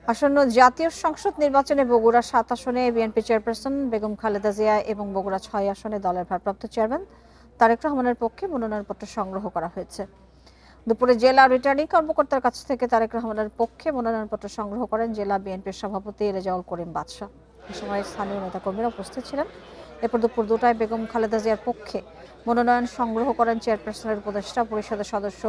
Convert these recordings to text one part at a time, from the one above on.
আসন্ন জাতীয় সংসদ নির্বাচনে বগুড়া ৭ আসনে বিএনপি চেয়ারপারসন বেগম খালেদা জিয়া এবং বগুড়া ৬ আসনে দলের ভারপ্রাপ্ত চেয়ারম্যান তারেক রহমানের পক্ষে মনোনয়নপত্র সংগ্রহ করা হয়েছে। দুপুরে জেলা রিটার্নিং কর্মকর্তার কাছ থেকে তারেক রহমানের পক্ষে মনোনয়নপত্র সংগ্রহ করেন জেলা বিএনপির সভাপতি রেজাউল করিম বাদশা। এ সময় স্থানীয় নেতাকর্মীরা উপস্থিত ছিলেন। এরপর দুপুর ২টায় বেগম খালেদা জিয়ার পক্ষে মনোনয়ন সংগ্রহ করেন চেয়ারপারসনের উপদেষ্টা পরিষদের সদস্য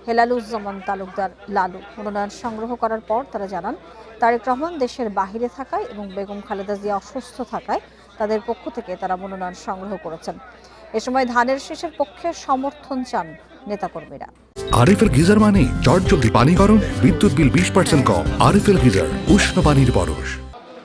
হেলালুজ্জামান তালুকদার লালু। মনোনয়ন সংগ্রহ করার পর তারা জানান, তারেক রহমান দেশের বাহিরে থাকায় এবং বেগম খালেদা জিয়া অসুস্থ থাকায় তাদের পক্ষ থেকে তারা মনোনয়ন সংগ্রহ করেছেন। এ সময় ধানের শীষের পক্ষে সমর্থন চান নেতাকর্মীরা। আরএফএল গিজার মানে চটজলদি পানি গরম, বিদ্যুৎ বিল 20% কম। আরএফএল গিজার, উষ্ণ পানির পরশ।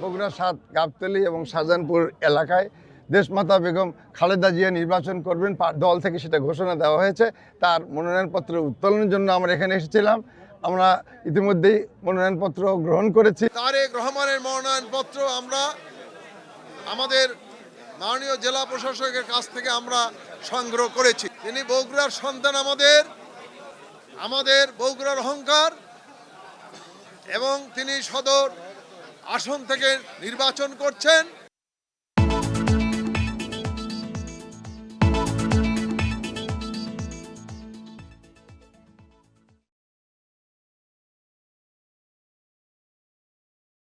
বগুড়া ৭ গাবতলী এবং শাহজাহানপুর এলাকায় দেশমাতা বেগম খালেদা জিয়া নির্বাচন করবেন, দল থেকে সেটা ঘোষণা দেওয়া হয়েছে। তার মনোনয়নপত্র উত্তোলনের জন্য আমরা এখানে এসেছিলাম। আমরা ইতিমধ্যেই মনোনয়নপত্র গ্রহণ করেছি। তারেক রহমানের মনোনয়নপত্র আমরা আমাদের মাননীয় জেলা প্রশাসকের কাছ থেকে আমরা সংগ্রহ করেছি। তিনি বগুড়ার সন্তান, আমাদের বগুড়ার অহংকার, এবং তিনি সদর আসন থেকে নির্বাচন করছেন।